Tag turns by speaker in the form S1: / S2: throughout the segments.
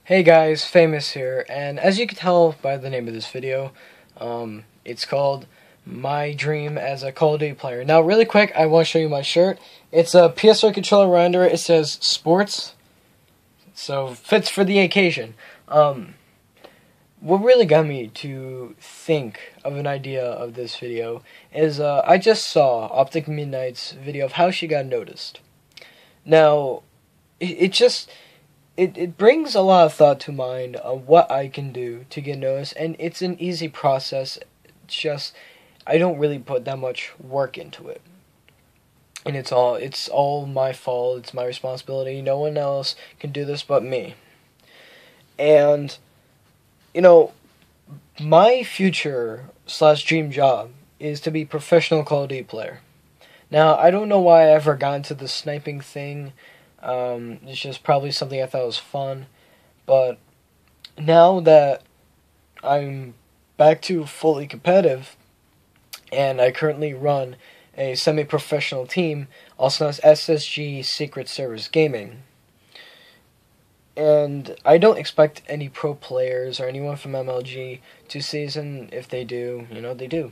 S1: Hey guys, Famous here, and as you can tell by the name of this video, it's called My Dream as a Call of Duty Player. Now, really quick, I want to show you my shirt. It's a PS4 controller under it. It says Sports, so fits for the occasion. What really got me to think of an idea of this video is I just saw Optic Midnight's video of how she got noticed. Now, it brings a lot of thought to mind on what I can do to get noticed, and it's an easy process. Just I don't really put that much work into it, and it's all my fault. It's my responsibility. No one else can do this but me. And my future/dream job is to be a professional Call of Duty player. Now, I don't know why I ever got into the sniping thing. It's just probably something I thought was fun. But now that I'm back to fully competitive, and I currently run a semi-professional team, also known as SSG Secret Service Gaming. And I don't expect any pro players or anyone from MLG to season. If they do, they do.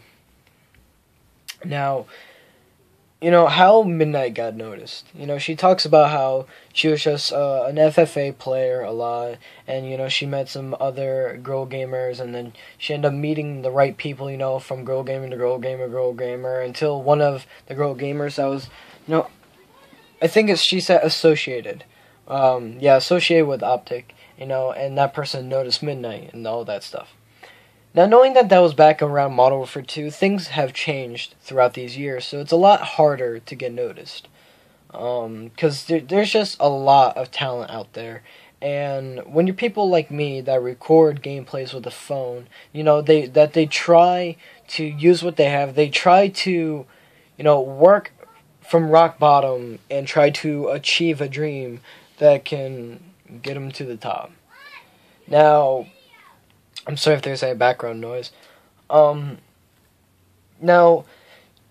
S1: Now, how Midnight got noticed. She talks about how she was just an FFA player a lot, and, she met some other girl gamers, and then she ended up meeting the right people, from girl gamer to girl gamer, until one of the girl gamers that was, I think she said associated. Associated with Optic, and that person noticed Midnight and all that stuff. Now, knowing that was back around Modern Warfare 2, things have changed throughout these years, so it's a lot harder to get noticed. Because there's just a lot of talent out there, and when you're people like me that record gameplays with a phone, they try to use what they have, they try to, work from rock bottom and try to achieve a dream that can get them to the top. Now, I'm sorry if there's any background noise. Now,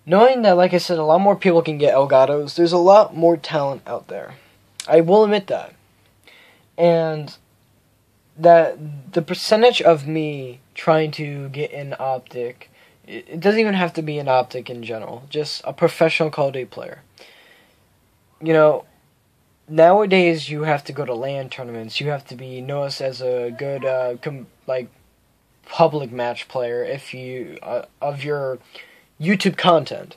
S1: knowing that, like I said, a lot more people can get Elgatos, there's a lot more talent out there. I will admit that. And that the percentage of me trying to get an Optic, it doesn't even have to be an Optic in general, just a professional Call of Duty player. Nowadays, you have to go to LAN tournaments. You have to be noticed as a good, public match player if you of your YouTube content.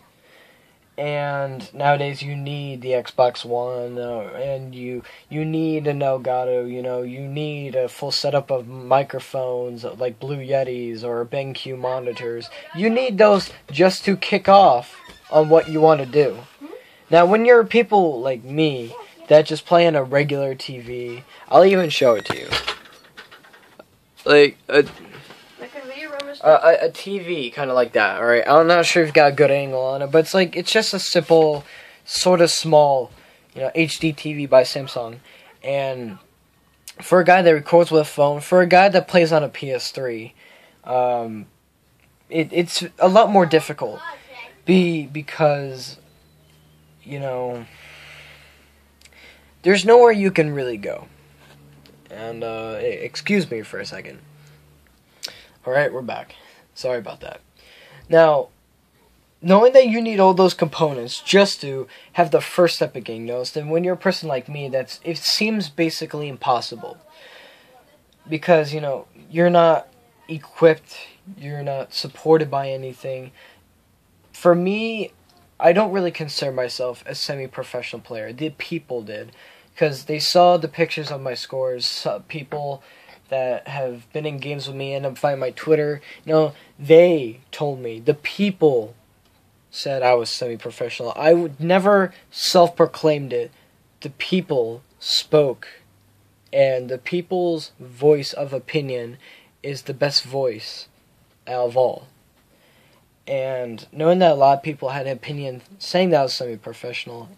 S1: And nowadays, you need the Xbox One, and you need an Elgato. You need a full setup of microphones like Blue Yetis or BenQ monitors. You need those just to kick off on what you want to do. Now, when you're people like me that just play on a regular TV, I'll even show it to you. Like a TV, kind of like that, alright? I'm not sure if you've got a good angle on it, but it's just a simple, sort of small, HD TV by Samsung. And for a guy that records with a phone, for a guy that plays on a PS3, it's a lot more difficult. Because, there's nowhere you can really go. And, excuse me for a second. Alright, we're back. Sorry about that. Now, knowing that you need all those components just to have the first step of getting noticed, and when you're a person like me, it seems basically impossible. Because, you're not equipped, you're not supported by anything. For me, I don't really consider myself a semi-professional player. The people did. Because they saw the pictures of my scores. People that have been in games with me and find my Twitter. They told me. The people said I was semi-professional. I would never self-proclaimed it. The people spoke. And the people's voice of opinion is the best voice out of all. And knowing that a lot of people had an opinion saying that I was semi-professional,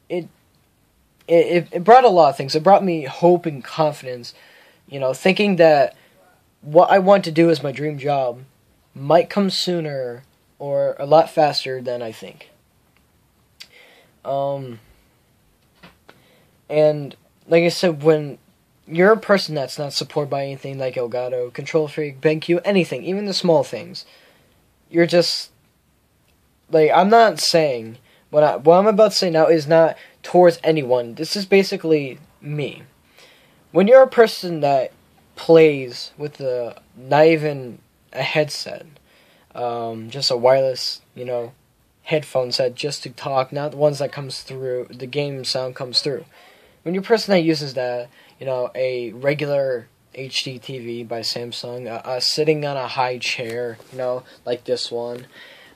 S1: it brought a lot of things. It brought me hope and confidence, thinking that what I want to do as my dream job might come sooner or a lot faster than I think. And like I said, when you're a person that's not supported by anything like Elgato, Control Freak, BenQ, anything, even the small things, you're just, like, I'm not saying, what I'm about to say now is not towards anyone. This is basically me. When you're a person that plays with not even a headset, just a wireless, headphone set just to talk, not the ones that comes through, the game sound comes through. When you're a person that uses that, a regular HD TV by Samsung, sitting on a high chair, like this one,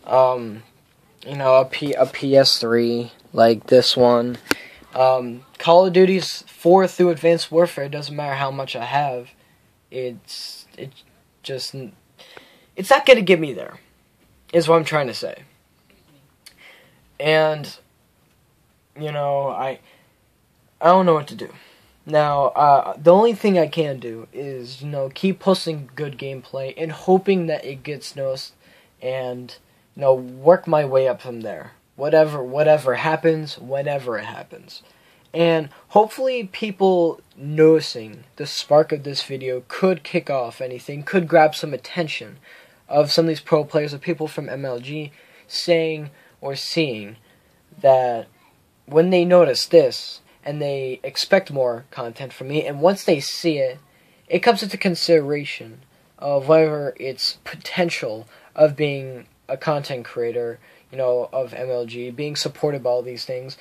S1: a PS3 like this one, Call of Duty's 4 through Advanced Warfare, it doesn't matter how much I have, it's not gonna get me there, is what I'm trying to say. And, I don't know what to do. Now, the only thing I can do is, keep posting good gameplay and hoping that it gets noticed and, work my way up from there. Whatever happens, whenever it happens. And hopefully people noticing the spark of this video could kick off anything, could grab some attention of some of these pro players or people from MLG saying or seeing that when they notice this and they expect more content from me, and once they see it, it comes into consideration of whether its potential of being a content creator, of MLG, being supported by all these things,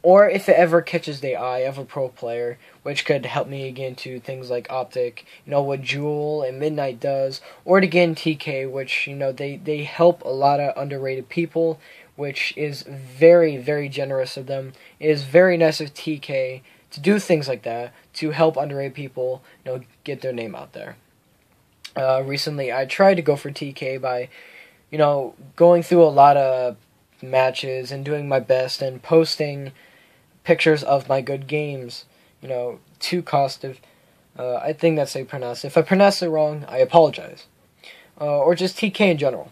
S1: or if it ever catches the eye of a pro player, which could help me get into things like Optic, what Jewel and Midnight does, or to get in TK, which, they help a lot of underrated people, which is very, very generous of them. It is very nice of TK to do things like that, to help underrated people, get their name out there. Recently, I tried to go for TK by, going through a lot of matches and doing my best and posting pictures of my good games, to Kostiv. I think that's how you pronounce it. If I pronounce it wrong, I apologize. Or just TK in general.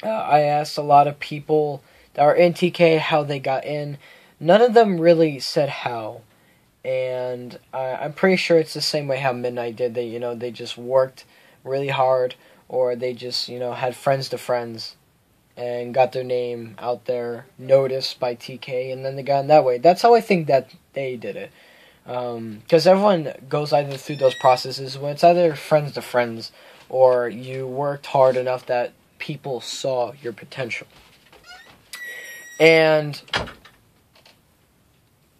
S1: I asked a lot of people that are in TK how they got in. None of them really said how. And I'm pretty sure it's the same way how Midnight did. They just worked really hard, or they just, had friends to friends and got their name out there, noticed by TK, and then they got in that way. That's how I think that they did it. Because everyone goes either through those processes when it's either friends to friends, or you worked hard enough that people saw your potential. And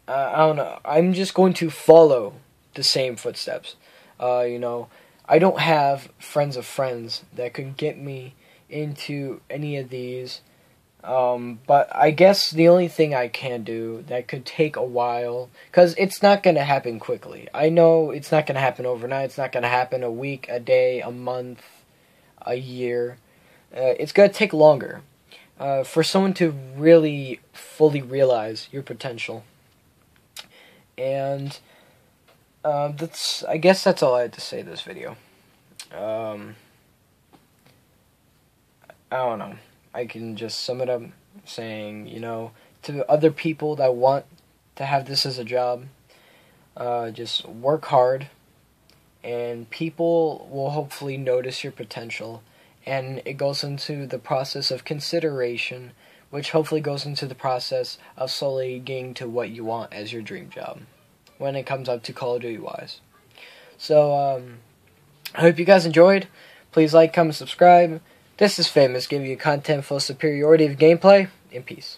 S1: I don't know, I'm just going to follow the same footsteps. I don't have friends of friends that could get me into any of these, but I guess the only thing I can do that could take a while, because it's not going to happen quickly. I know it's not going to happen overnight. It's not going to happen a week, a day, a month, a year. It's going to take longer for someone to really fully realize your potential. And I guess that's all I had to say this video. I don't know. I can just sum it up saying, to other people that want to have this as a job, just work hard, and people will hopefully notice your potential, and it goes into the process of consideration, which hopefully goes into the process of slowly getting to what you want as your dream job, when it comes up to Call of Duty wise. So, I hope you guys enjoyed. Please like, comment, subscribe. This is Famous, giving you content full superiority of gameplay, and peace.